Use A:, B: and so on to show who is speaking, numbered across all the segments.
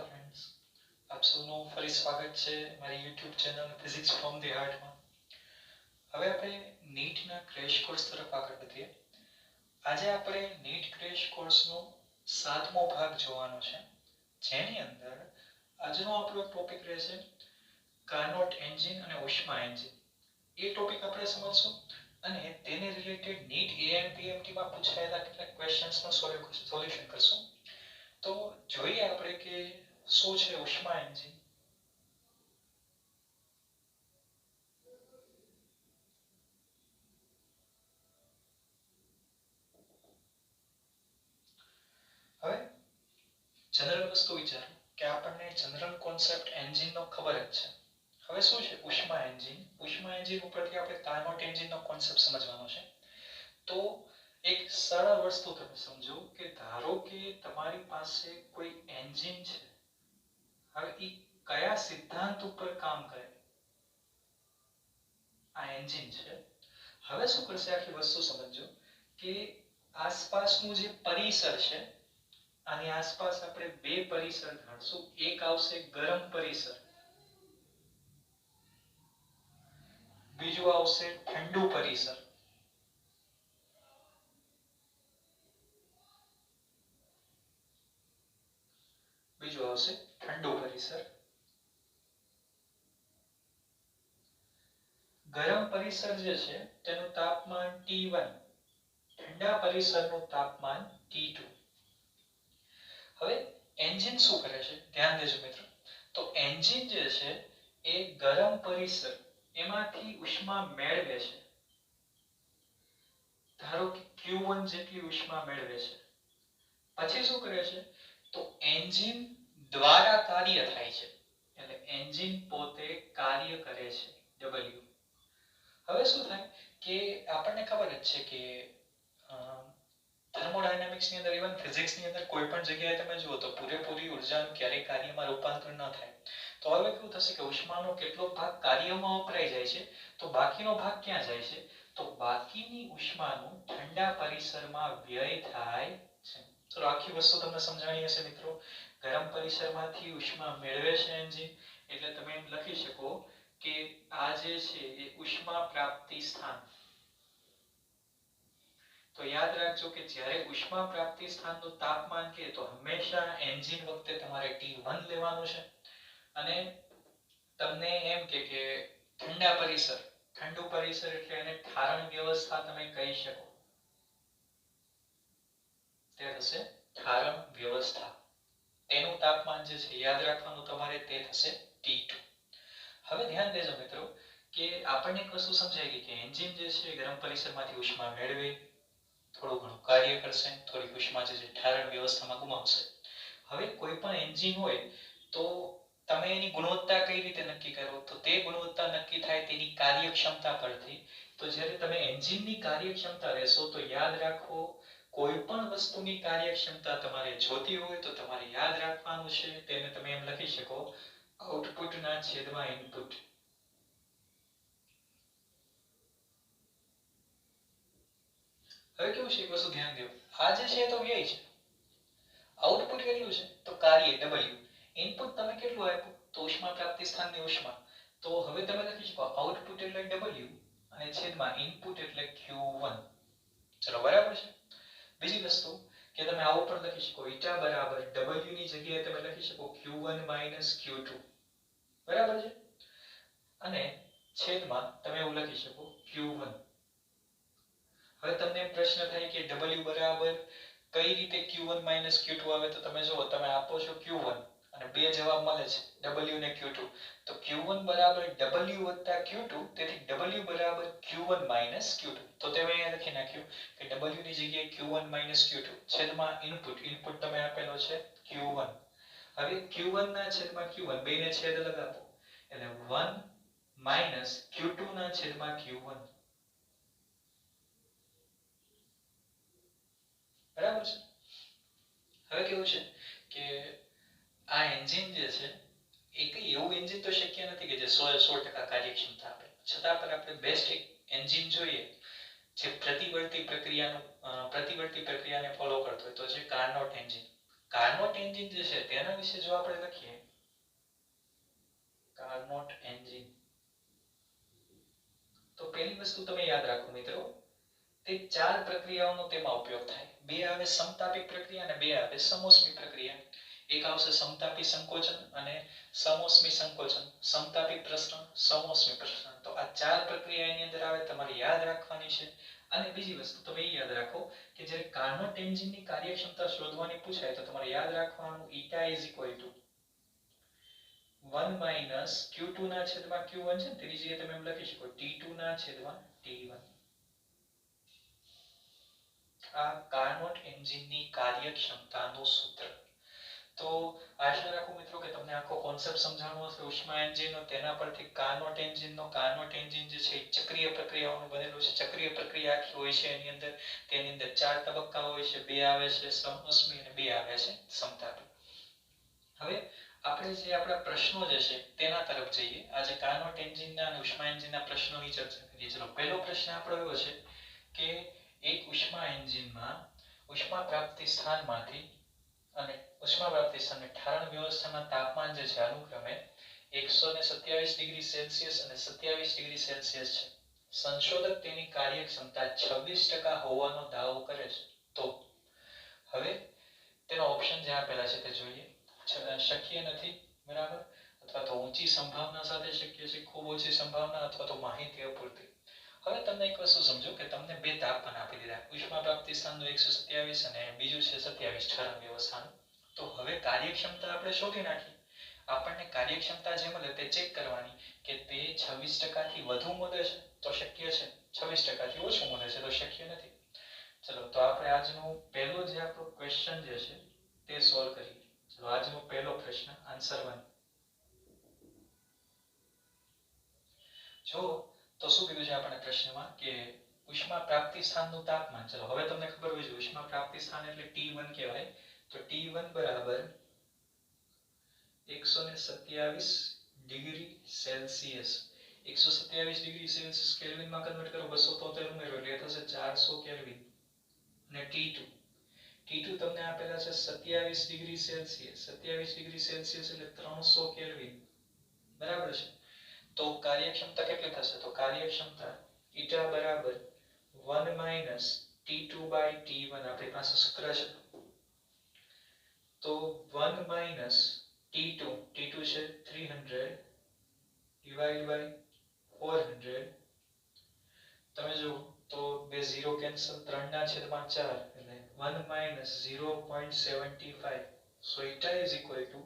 A: Friends, આપ સૌનું ફરી સ્વાગત છે મારી YouTube channel physics from the હાર્ટમાં. હવે આપણે નીટના ક્રેશ કોર્સ તરફ આગળ વધીએ. આજે આપણે નીટ ક્રેશ કોર્સનો 7મો ભાગ જોવાનો છે, જેની અંદર આજનો આપણો ટોપિક રહેશે કાર્નોટ એન્જિન અને ઉષ્મા એન્જિન. એ ટોપિક આપણે સમજશું અને તેને રિલેટેડ નીટ એએમપીએમટી માં પૂછાયેલા કેટલાક ક્વેશ્ચન્સનું સોલ્યુશન કરશું. તો જોઈએ આપણે કે શું છે ઉષ્મા એન્જિન. હવે જનરલ વસ્તુ વિચારો કે આપણને જનરલ કોન્સેપ્ટ એન્જિનનો ખબર જ છે. હવે શું છે ઉષ્મા એન્જિન? ઉષ્મા એન્જિન ઉપરથી આપણે કાર્નોટ એન્જિનનો કોન્સેપ્ટ સમજવાનો છે. તો એક સરળ વસ્તુ તમે સમજો કે ધારો કે તમારી પાસે કોઈ એન્જિન છે. હવે એ કયા સિદ્ધાંત ઉપર કામ કરે? આ એન્જિન છે. હવે શું કરશે આખી વસ્તુ સમજો કે આસપાસનું જે પરિસર છે, આની આસપાસ આપણે બે પરિસર ધારશું. એક આવશે ગરમ પરિસર, બીજું આવશે ઠંડુ પરિસર. બીજું આવશે ઠંડુ પરિસર. ગરમ પરિસર જે છે તેનું તાપમાન T1, ઠંડા પરિસરનું તાપમાન T2. હવે એન્જિન શું કરે છે ધ્યાન દેજો મિત્રો. તો એન્જિન જે છે એ ગરમ પરિસર એમાંથી ઉષ્મા મેળવે છે. ધારો કે Q1 જેટલી ઉષ્મા મેળવે છે. પછી શું કરે છે? તો એન્જિન દ્વારા કાર્ય થાય છે. એટલે એન્જિન પોતે કાર્ય કરે છે W. હવે શું થાય કે આપણને ખબર જ છે કે થર્મોડાયનેમિક્સ ની અંદર, ઇવન ફિઝિક્સ ની અંદર કોઈ પણ જગ્યાએ તમે જુઓ તો પૂરેપૂરી ઉર્જાનું ક્યારેય કાર્યમાં રૂપાંતર ન થાય. તો હવે કેવું થશે કે ઉષ્માનો કેટલો ભાગ કાર્યમાં વપરાઈ જાય છે, તો બાકીનો ભાગ ક્યાં જાય છે? તો બાકીની ઉષ્માનું ઠંડા પરિસરમાં વ્યય થાય છે. તો આખી વસ્તુ તમને સમજાણી હશે મિત્રો. ગરમ પરિસરમાંથી ઉષ્મા મેળવે છે એન્જિન, એટલે તમે એમ લખી શકો કે આ જે છે એ ઉષ્મા પ્રાપ્તિ સ્થાન. તો યાદ રાખજો કે જ્યારે ઉષ્મા પ્રાપ્તિ સ્થાનનું તાપમાન કે તો હંમેશા એન્જિન વખતે તમારે T1 લેવાનું છે. અને તમને એમ કે ઠંડા પરિસર, ઠંડુ પરિસર એટલે એને ઠારણ વ્યવસ્થા તમે કહી શકો. તે થશે ઠારણ વ્યવસ્થા. તેનું તાપમાન જે છે યાદ રાખવાનું તમારે, તે થશે T2. હવે ધ્યાન દેજો મિત્રો કે આપણને કશું સમજાય ગયું કે એન્જિન જે છે ગરમ પરિસરમાંથી ઉષ્મા મેળવે, થોડું ઘણું કાર્ય કરશે, થોડીક ઉષ્મા જે છે ઠારણ વ્યવસ્થામાં ગુમાવશે. હવે કોઈ પણ એન્જિન હોય તો તમે એની ગુણવત્તા કઈ રીતે નક્કી કરો? તો તે ગુણવત્તા નક્કી થાય તેની કાર્યક્ષમતા પરથી. તો જ્યારે તમે એન્જિનની કાર્યક્ષમતા લેશો તો યાદ રાખો, કોઈ પણ વસ્તુની કાર્યક્ષમતા તમારે જોતી હોય તો તમારે યાદ રાખવાનું છે, તેને તમે એમ લખી શકો આઉટપુટના છેદમાં ઇનપુટ. હવે કેવું છે એક વસ્તુ ધ્યાન દો, આ જે છે તો વ્યય છે. આઉટપુટ કેટલું છે? તો કાર્ય W. ઇનપુટ તમે કેટલું આપ્યું? તો ઉષ્મા પ્રાપ્તિ સ્થાનની ઉષ્મા. તો હવે તમે લખી શકો આઉટપુટ એટલે W અને છેદમાં ઇનપુટ એટલે Q1. ચલો બરાબર છે. બીજી વસ્તુ કે તમે આ ઉપર લખી શકો η બરાબર W ની જગ્યાએ તમે લખી શકો Q1 Q2. બરાબર છે. અને છેદમાં તમે એવું લખી શકો Q1. હવે તમને પ્રશ્ન થાય કે W બરાબર કઈ રીતે Q1 Q2 આવે? તો તમે જુઓ, તમે આપો છો Q1 અને બે જવાબ મળે છે W ને Q2. તો Q1 બરાબર W વત્તા Q2, તેથી W બરાબર Q1 Q2. તો તમે અહીંયા લખી નાખ્યું કે W ની જગ્યાએ Q1 Q2 છેદમાં ઇનપુટ. ઇનપુટ તમે આપેલો છે Q1. હવે Q1 ના છેદમાં Q1 બેને છેદ લગાવો એટલે 1 Q2 ના છેદમાં Q1. બરાબર છે. હવે કેવું છે કે આ એન્જિન જે છે એ કઈ એવું એન્જિન તો શક્ય નથી કે જે 100% કાર્યક્ષમતા આપે. છતાં પણ આપણે બેસ્ટ એક એન્જિન જોઈએ જે પ્રતિવર્તી પ્રક્રિયાને ફોલો કરતો હોય તો છે કાર્નોટ એન્જિન. કાર્નોટ એન્જિન જે છે તેના વિશે જો આપણે લખીએ, કાર્નોટ એન્જિન, તો પહેલી વસ્તુ તમે યાદ રાખો મિત્રો, તે 4 પ્રક્રિયાઓનો તેમાં ઉપયોગ થાય. બે આવે સમતાપી પ્રક્રિયા અને બે આવે સમોષ્મી પ્રક્રિયા. એક આવશે સમતાપી સંકોચન અને સમોષ્મી સંકોચન, સમતાપી પ્રસરણ, સમોષ્મી પ્રસરણ. તો આ 4 પ્રક્રિયા એની અંદર આવે, તમારે યાદ રાખવાની છે. અને બીજી વસ્તુ તમે એ યાદ રાખો કે જ્યારે કાર્નોટ એન્જિનની કાર્યક્ષમતા શોધવાની પૂછાય તો તમારે યાદ રાખવાનું eta is equal to 1 minus q2 ના છેદમાં q1 છે, તેની જગ્યાએ તમે એમ લખી શકો t2 ના છેદમાં t1. આ કાર્નોટ એન્જિનની કાર્યક્ષમતાનું સૂત્ર. તો આશા રાખું મિત્રો કે તમને આખો કોન્સેપ્ટ સમજાણો હશે ઉષ્મા એન્જિનનો. તેના પરથી કાર્નોટ એન્જિન જે છે ચક્રીય પ્રક્રિયાઓનું બનેલું છે. ચક્રીય પ્રક્રિયા આખી હોય છે એની અંદર. તેની અંદર 4 તબક્કા હોય છે, 2 આવે છે સમોષ્મી અને 2 આવે છે સમતાપી. હવે આપણે જે આપણા પ્રશ્નો જે છે તેના તરફ જઈએ. આજે કાર્નોટ એન્જિનના અને ઉષ્મા એન્જિનના પ્રશ્નોની ચર્ચા કરીએ. ચલો, પહેલો પ્રશ્ન આપણો એવો છે કે એક ઉષ્મા એન્જિનમાં ઉષ્મા પ્રાપ્તિ સ્થાનમાંથી અને ઉષ્મા પ્રાપ્તિ સ્થાનની ઠારણ વ્યવસ્થાના તાપમાન જે છે અનુક્રમે 127 ડિગ્રી સેલ્સિયસ અને 27 ડિગ્રી સેલ્સિયસ છે. સંશોધક તેની કાર્યક્ષમતા 26% હોવાનો દાવો કરે છે. તો હવે તેનો ઓપ્શન જે આપેલા છે તે જોઈએ. શક્ય નથી, બરાબર, અથવા તો ઊંચી સંભાવના સાથે શક્ય છે, ખૂબ ઓછી સંભાવના, અથવા તો માહિતી અપૂરતી. હવે તમને એક વસ્તુ સમજો કે તમને બે તાપમાન આપી દીધા, ઉષ્મા પ્રાપ્તિ સ્થાનનું 127 અને બીજું છે 27 ઠારણ વ્યવસ્થાનું. તો હવે કાર્યક્ષમતા આપણે શોધી નાખી. આપણને કાર્યક્ષમતા જે મળે તે ચેક કરવાની કે તે 26% થી વધુ મળે છે તો શક્ય છે, 26% થી ઓછું મળે છે તો શક્ય નથી. ચલો, તો આપણે આજનો પહેલો જે આપણો ક્વેશ્ચન જે છે તે સોલ્વ કરીએ. ચલો, આજનો પહેલો પ્રશ્ન આન્સર 1. જો તો શું કીધું છે આપણે પ્રશ્નમાં કે ઉષ્મા પ્રાપ્તિ સ્થાનનું તાપમાન. ચલો, હવે તમને ખબર હોય છે ઉષ્મા પ્રાપ્તિ સ્થાન એટલે T1 કહેવાય. તો T1 બરાબર 127 ડિગ્રી સેલ્સિયસ. 127 ડિગ્રી સેલ્સિયસ કેલ્વિનમાં કન્વર્ટ કરો, 273 ઉમેરો એટલે થશે 400 કેલ્વિન. અને T2 તમને આપેલા છે 27 ડિગ્રી સેલ્સિયસ. 27 ડિગ્રી સેલ્સિયસ એટલે 300 કેલ્વિન, બરાબર છે. તો કાર્યક્ષમતા કેટલી થશે? તો કાર્યક્ષમતા eta બરાબર 1 minus T2/T1. આપણી પાસે સૂત્ર છે. તો 1 minus T2 છે 300 divided by 400. તમે જો તો બે 0 કેન્સલ, 3 ના છેદમાં 4 એટલે 1 minus 0.75. so eta is equal to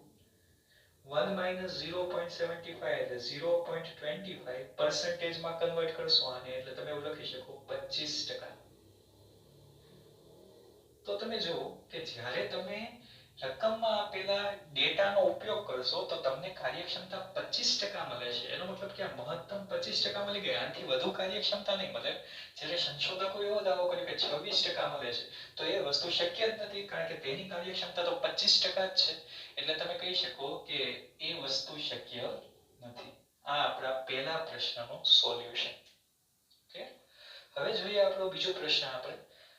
A: 1 minus 0.75 એટલે 0.25 percentage માં કન્વર્ટ કરશો આને એટલે તમે એવું લખી શકો 25%. તો તમે જો કે જ્યારે તમે રકમમાં આપેલા ડેટાનો ઉપયોગ કરશો તો તમને કાર્યક્ષમતા 25% મળે છે. એનો મતલબ કે આ મહત્તમ 25% મળી ગયા, આનાથી વધુ કાર્યક્ષમતા નહીં મળે. જ્યારે સંશોધકો એવો દાવો કર્યો કે 26% મળે છે તો એ વસ્તુ શક્ય જ નથી, કારણ કે તેની કાર્યક્ષમતા તો 25% જ છે. એટલે તમે કહી શકો કે એ વસ્તુ શક્ય નથી. આ આપણા પહેલા પ્રશ્નનો સોલ્યુશન. ઓકે, હવે જોઈએ આપણો બીજો પ્રશ્ન.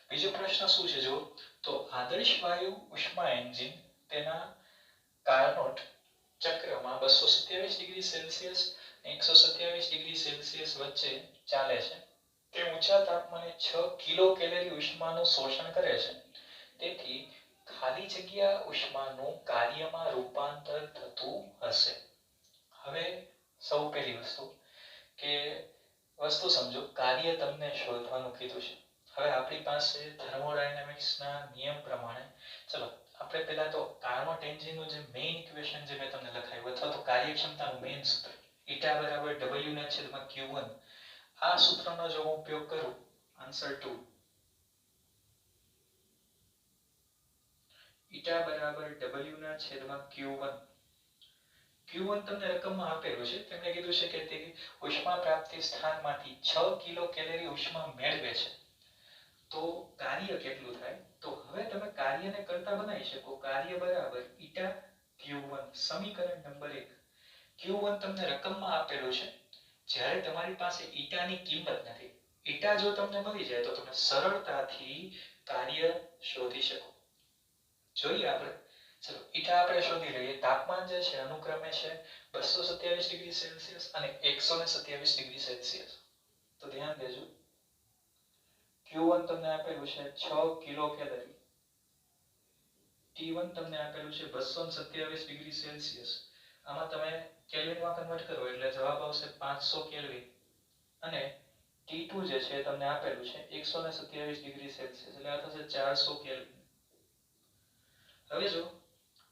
A: બીજો પ્રશ્ન શું છે જો તો આદર્શ વાયુ ઉષ્મા એન્જિન તેના કાર્નોટ ચક્રમાં 227 ડિગ્રી સેલ્સિયસ 127 ડિગ્રી સેલ્સિયસ વચ્ચે ચાલે છે. તે ઊંચા તાપમાને 6 કિલો કેલરી ઉષ્માનું શોષણ કરે છે. તેથી ખાલી જગ્યા ઉષ્માનું કાર્યમાં રૂપાંતર થતું હશે. હવે સૌ પહેલી વસ્તુ કે વસ્તુ સમજો, કાર્ય તમને શોધવાનું કીધું છે. હવે આપણી પાસે થર્મોડાયનેમિક્સના નિયમ પ્રમાણે, ચલો આપણે પહેલા તો કાર્નોટ એન્જિનનું જે મેઇન ઇક્વેશન જે મેં તમને લખાયું અથવા તો કાર્યક્ષમતાનું મેઇન સૂત્ર eta બરાબર w ના છેદમાં q1, આ સૂત્રનો જો હું ઉપયોગ કરું, આન્સર 2, eta બરાબર w ના છેદમાં q1. q1 તમને રકમમાં આપેલું છે. તેમણે કીધું છે કે તે ઉષ્મા પ્રાપ્તિ સ્થાનમાંથી 6 કિલો કેલરી ઉષ્મા મેળવે છે. તો કાર્ય કેટલું થાય? તો હવે તમે કાર્યને કરતા બનાવી શકો. કાર્ય બરાબર eta q1. સમીકરણ નંબર 1. q1 તમને રકમમાં આપેલું છે. જ્યારે તમારી પાસે eta ની કિંમત નથી, eta જો તમને મળી જાય તો તમે સરળતાથી કાર્ય શોધી શકો. જોઈએ આપણે ચલો ઈટા આપણે શોધી લઈએ. તાપમાન જે છે અનુક્રમે છે 227 ડિગ્રી સેલ્સિયસ અને 127 ડિગ્રી સેલ્સિયસ. તો ધ્યાન દેજો Q1 તમને આપેલું છે 6 કિલો કેલરી, T1 તમને આપેલું છે 227 ડિગ્રી સેલ્સિયસ. આમાં તમે કેલ્વિનમાં કન્વર્ટ કરો એટલે જવાબ આવશે 500 કેલ્વિન અને T2 જે છે તમને આપેલું છે 127 ડિગ્રી સેલ્સિયસ એટલે આ થશે 400 કેલ્વિન. હવે જો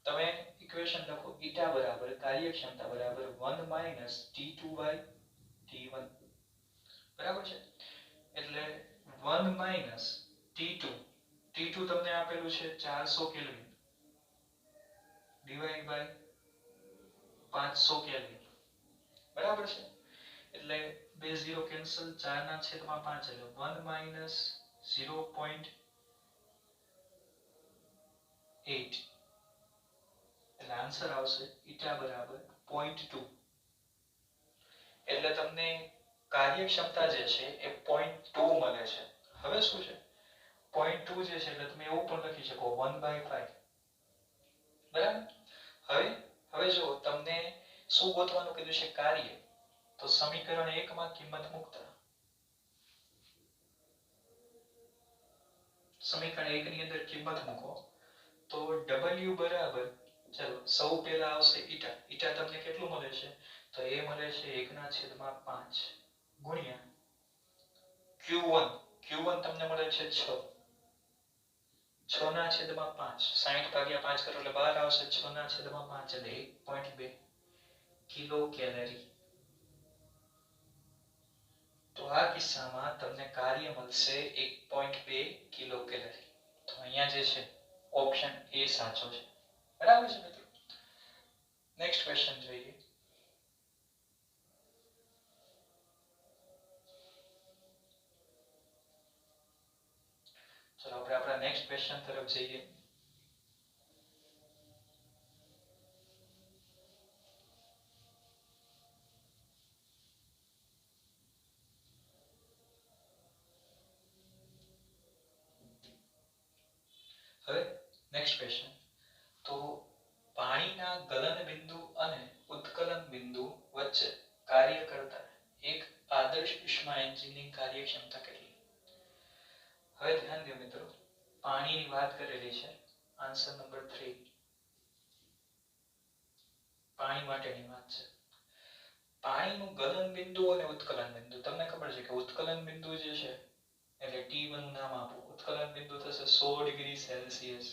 A: તમે ઇક્વેશન લખો ઈટા બરાબર કાર્યક્ષમતા બરાબર 1 T2 T1 બરાબર છે. એટલે 1 T2 T2 તમને આપેલું છે 400 કેલ્વિન ડિવાઇડ બાય 500 કેલ્વિન બરાબર છે. એટલે બે 0 કેન્સલ 4 ના છેદમાં 5 એટલે 1 0.8 એટલે આન્સર આવશે ઈટા બરાબર 0.2. એટલે તમને કાર્યક્ષમતા જે છે એ 0.2 મળે છે. હવે શું છે 0.2 જે છે એટલે તમે એવું પણ લખી શકો 1/5 બરાબર. હવે જો તમને શું ગોતવાનું કીધું છે કાર્ય, તો સમીકરણ 1 માં કિંમત મૂકતા સમીકરણ 1 ની અંદર કિંમત મૂકો તો W બરાબર ચલો સૌ પહેલા આવશે ઈટા. ઈટા તમને કેટલું મળે છે તો એ મળે છે 1/5 ગુણ્યા Q1 તમને મળે છે 6 6/5 60/5 કરો એટલે 12 આવશે. 6/5 એટલે 1.2 કિલો કેલરી. તો આ કિસ્સામાં તમને કાર્ય મળશે 1.2 કિલો કેલરી. તો અહીંયા જે છે ઓપ્શન એ સાચો છે. બરાબર છે મિત્રો. નેક્સ્ટ ક્વેશ્ચન જોઈએ. ચલો આપણે આપણા નેક્સ્ટ ક્વેશ્ચન તરફ જઈએ. હવે નેક્સ્ટ ક્વેશ્ચન. તો પાણીના ગલન બિંદુ અને ઉત્કલન બિંદુ વચ્ચે કાર્ય કરતા એક આદર્શ ઉષ્મા એન્જિનની કાર્યક્ષમતા કેટલી? હવે ધ્યાન દો મિત્રો, પાણીની વાત કરેલી છે. આન્સર નંબર 3 પાણી માટેની વાત છે. પાણીનું ગલન બિંદુ અને ઉત્કલન બિંદુ તમને ખબર છે કે ઉત્કલન બિંદુ જે છે એટલે T1 નામ આપો. ઉત્કલન બિંદુ થશે 100 ડિગ્રી સેલ્સિયસ.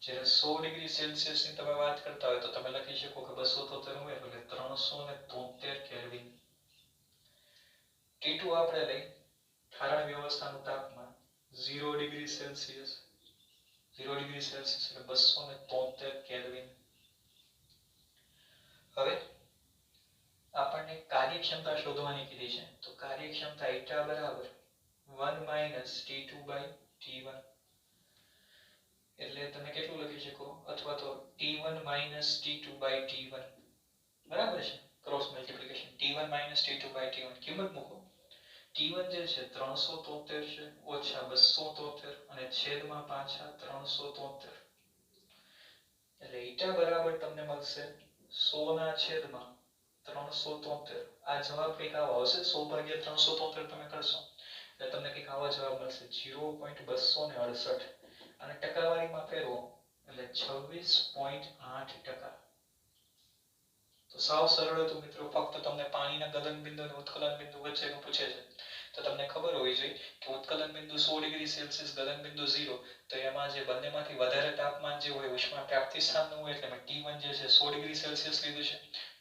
A: જ્યારે 100 ડિગ્રી સેલ્સિયસ ની તમે વાત કરતા હોય તો તમે લખી શકો કે 273 હોય એટલે 373 કેલ્વિન. T2 આપણે લઈ ઠારણ વ્યવસ્થાનું તાપમાન 0 ડિગ્રી સેલ્સિયસ 0 ડિગ્રી સેલ્સિયસ એટલે 273 કેલ્વિન. હવે આપણને કાર્યક્ષમતા શોધવાની કીધી છે તો કાર્યક્ષમતા ઈટા બરાબર 1 T2/T1 એટલે તમે કેટલું લખી શકો અથવા તો T1 T2/T1 બરાબર છે. ક્રોસ મલ્ટીપ્લિકેશન T1 T2/T1 કિંમત મૂકો. T1 જે છે 373 છે ઓછા 273 અને છેદમાં પાછા 373 એટલે ઈટા બરાબર તમને મળશે 100/373. આ જવાબ કંઈક આવો આવશે. 100/373 તમે કરશો એટલે તમને કંઈક આવો જવાબ મળશે 0.268 અને ટકાવારીમાં ફેરવો એટલે 26.8%. તો સાવ સરળ હતું મિત્રો. ફક્ત તમને પાણીના ગલન બિંદુ અને ઉત્કલન બિંદુ વચ્ચેનું પૂછે છે તો તમને ખબર હોવી જોઈએ કે ઉત્કલન બિંદુ 100 ડિગ્રી સેલ્સિયસ, ગલન બિંદુ 0. તો એમાં જે બંનેમાંથી વધારે તાપમાન જે હોય ઉષ્મા પ્રાપ્તિ સ્થાનનું હોય એટલે મેં T1 જે છે 100 ડિગ્રી સેલ્સિયસ લીધું છે.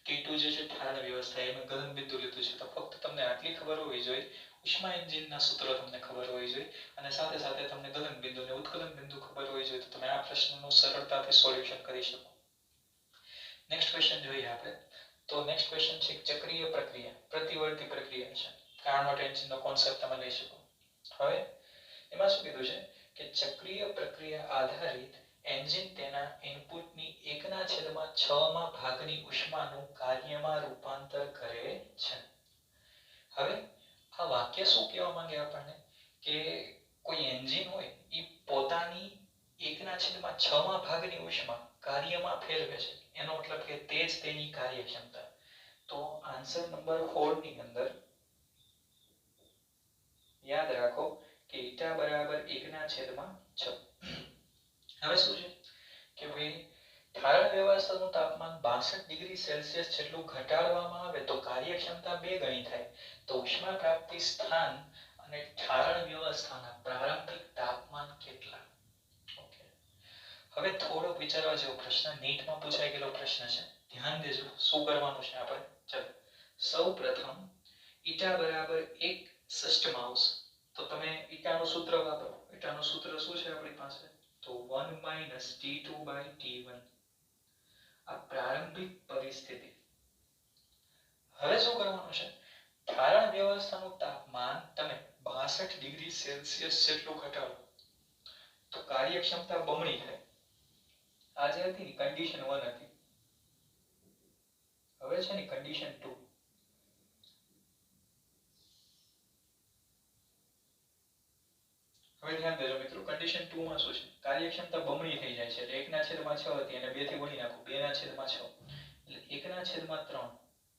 A: T2 જે છે ઠારણ વ્યવસ્થા એમાં ગલન બિંદુ લીધું છે. તો ફક્ત તમને આટલી ખબર હોવી જોઈએ. ઉષ્મા એન્જિનના સૂત્રો તમને ખબર હોવી જોઈએ અને સાથે સાથે તમને ગલન બિંદુ અને ઉત્કલન બિંદુ ખબર હોવી જોઈએ તો તમે આ પ્રશ્નનું સરળતાથી સોલ્યુશન કરી શકો. નેક્સ્ટ ક્વેશ્ચન જોઈએ આપણે. તો નેક્સ્ટ ક્વેશ્ચન છે ચક્રીય પ્રક્રિયા, પ્રતિવર્તી પ્રક્રિયા છે. કાર્નોટ એન્જિનનો કોન્સેપ્ટ તમે લઈ શકો. હવે એમાં શું કીધું છે કે ચક્રીય પ્રક્રિયા આધારિત એન્જિન તેના ઇનપુટની 1/6 ભાગની ઉષ્માનું કાર્યમાં રૂપાંતર કરે છે. હવે આ વાક્ય શું કહેવા માંગે આપણને કે કોઈ એન્જિન હોય એ પોતાની 1/6 ભાગની ઉષ્મા કાર્યમાં ફેરવે છે, એનો મતલબ કે તે જ તેની કાર્યક્ષમતા. તો આન્સર નંબર 4 ની અંદર યાદ રાખો કે ઈટા બરાબર 1/6. હવે શું છે કે ભાઈ ઠારણ વ્યવસ્થાનું તાપમાન 62 ડિગ્રી સેલ્સિયસ જેટલું ઘટાડવામાં આવે તો કાર્યક્ષમતા 2 ગણી થાય. તો ઉષ્મા પ્રાપ્તિ સ્થાન અને ઠારણ વ્યવસ્થાના પ્રારંભિક તાપમાન કેટલા? ઓકે, હવે થોડો વિચારવા જેવો પ્રશ્ન, નીટમાં પૂછાઈ ગયેલો પ્રશ્ન છે. ધ્યાન દેજો શું કરવાનું છે આપણે. ચલો, સૌપ્રથમ ઈટા બરાબર 1 ષષ્ઠમાંશ. તો તમે ઈટાનું સૂત્ર વાપરો. ઈટાનું સૂત્ર શું છે આપણી પાસે? તો 1 - T2/T1. આ પ્રારંભિક પરિસ્થિતિ. હવે શું કરવાનું છે? ઠારણ વ્યવસ્થાનું તાપમાન તમે 62 ડિગ્રી સેલ્સિયસ જેટલું ઘટાડો તો કાર્યક્ષમતા બમણી થાય. આ જે હતી કન્ડિશન 1 હતી. હવે છે ને કન્ડિશન 2. હવે ધ્યાન દેજો મિત્રો, કન્ડિશન 2 માં શું છે? કાર્યક્ષમતા બમણી થઈ જાય છે. એટલે 1/6 હતી અને 2 થી ગુણી નાખો, 2/6. એટલે 1/3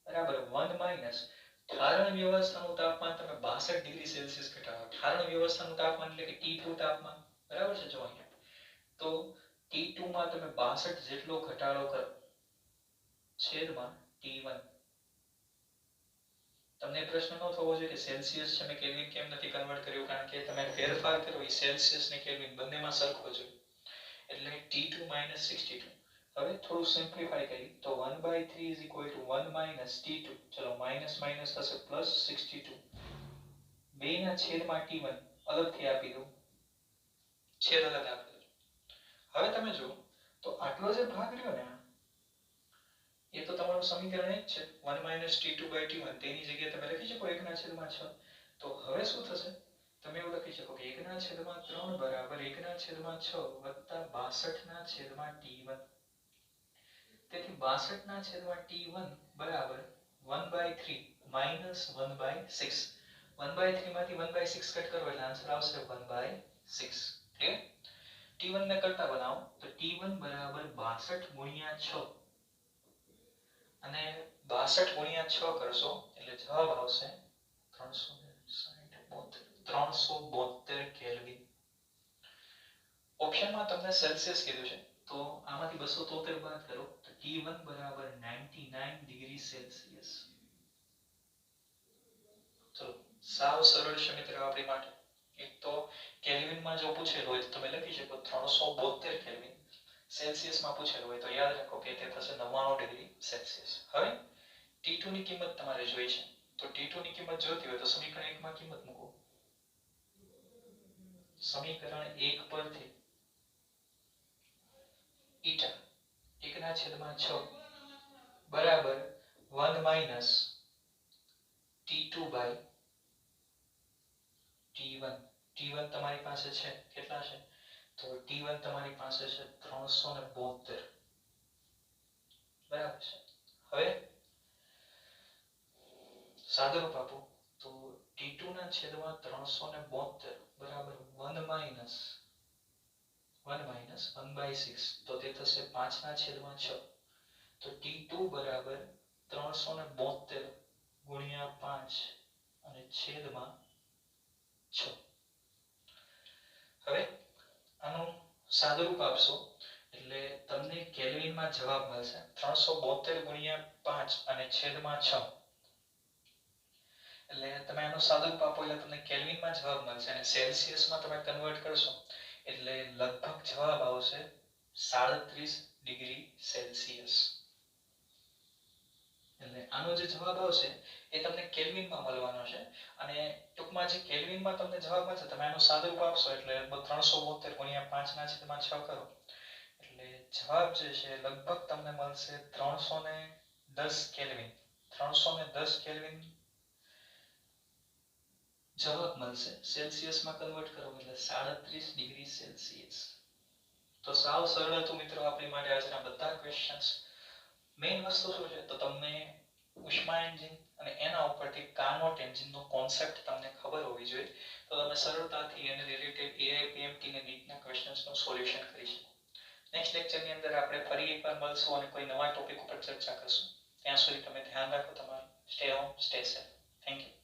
A: બરાબર 1 - ઠારણ વ્યવસ્થાનું તાપમાન તમે 62 ડિગ્રી સેલ્સિયસ ઘટાડો. ઠારણ વ્યવસ્થાનું તાપમાન એટલે કે T2 તાપમાન, બરાબર છે? જો અહીંયા તો T2 માં તમે 62 જેટલો ઘટાડો કરો છેદમાં T1. તમને પ્રશ્ન ન થવો જોઈએ કે સેલ્સિયસ છે મેં કેલ્વિન કેમ નથી કન્વર્ટ કર્યું, કારણ કે તમે ફેરફાર કરો એ સેલ્સિયસ ને કેલ્વિન બંનેમાં સરખો જોઈએ. એટલે T2 - 62. હવે થોડું સિમ્પ્લિફાઈ કરી તો 1/3 = 1 - T2. ચલો, માઈનસ માઈનસ થશે +62. 2/T1 અલગથી આપી દો, છેદ અલગ આપી દો. હવે તમે જુઓ તો આટલો જે ભાગ રહ્યો ને એ તો તમારું સમીકરણ એક છે 1 - T2/T1. તેની જગ્યાએ તમે લખી શકો 1/6. તો હવે શું થશે? તમે એવું લખી શકો કે 1/3 બરાબર 1/6 વત્તા 62/T1. તેથી 62/T1 બરાબર 1/3 માઈનસ 1/6. 1/3 માંથી 1/6 કટ કરો એટલે આન્સર આવશે 1/6. ક્લિયર? T1 ને કરતા બનાવો તો T1 બરાબર 62 * 6 અને 62 * 6 કરશો એટલે જવાબ આવશે 372 કેલ્વિન. ઓપ્શનમાં તમને સેલ્સિયસ કીધું છે તો આમાંથી 273 બાદ કરો તો T1 બરાબર 99 ડિગ્રી સેલ્સિયસ. ચલો, સાવ સરળ છે મિત્રો આપણી માટે. એક તો કેલ્વિનમાં જો પૂછેલું હોય તો તમે લખી શકો 372 કેલ્વિન. સેલ્સિયસમાં પૂછેલું હોય તો યાદ રાખો કે તે થશે 99 ડિગ્રી સેલ્સિયસ. હવે T2 ની કિંમત તમારે જોઈ છે તો T2 ની કિંમત જોતી હોય તો સમીકરણ 1 માં કિંમત મૂકો. સમીકરણ 1 પરથી ઈટા 1/6 બરાબર 1 - T2/T1. T1 તમારી પાસે છે, કેટલા છે? તો T1 તમારી પાસે છે 372. બરાબર છે? હવે સાદુરૂપ આપો તો T2 ના છેદમાં 372 બરાબર 1 - 1/6. તો તે થશે 5/6. તો T2 બરાબર 372 ગુણ્યા 5 અને છેદમાં 6. હવે આનું સાદુરૂપ આપશો એટલે તમને કેલ્વિનમાં જવાબ મળશે 372 ગુણ્યા 5 અને છેદમાં 6. એટલે તમે આનું સાદુરૂપ આપો એટલે તમને કેલ્વિનમાં જવાબ મળશે અને સેલ્સિયસમાં તમે કન્વર્ટ કરશો એટલે લગભગ જવાબ આવશે 37 ડિગ્રી સેલ્સિયસ. એટલે આનો જે જવાબ આવશે એ તમને કેલ્વિનમાં મળવાનો છે અને ટૂંકમાં જે કેલ્વિનમાં તમને જવાબ મળશે તમે આનો સાદુરૂપ આપશો એટલે 372 ગુણ્યા 5/6 કરો એટલે જવાબ જે છે લગભગ તમને મળશે 310 કેલ્વિન. 310 કેલ્વિન જવાબ મળશે. સેલ્સિયસમાં કન્વર્ટ કરો એટલે 37 ડિગ્રી સેલ્સિયસ. તો સાવ સરળ હતું મિત્રો આપણી માટે આજના બધા ક્વેશ્ચન્સ. મેઇન વસ્તુ શું છે તો તમને ઉષ્મા એન્જિન અને એના ઉપરથી કાર્નોટ એન્જિનનો કોન્સેપ્ટ તમને ખબર હોવી જોઈએ, તો તમે સરળતાથી એને રિલેટેડ એઆઈ પીએમટી ને નીટના ક્વેશ્ચન્સનું સોલ્યુશન કરી શકો. નેક્સ્ટ લેક્ચરની અંદર આપણે ફરી એકવાર મળશું અને કોઈ નવા ટોપિક ઉપર ચર્ચા કરશું. ત્યાં સુધી તમે ધ્યાન રાખો તમારું. Stay home, stay safe. Thank you.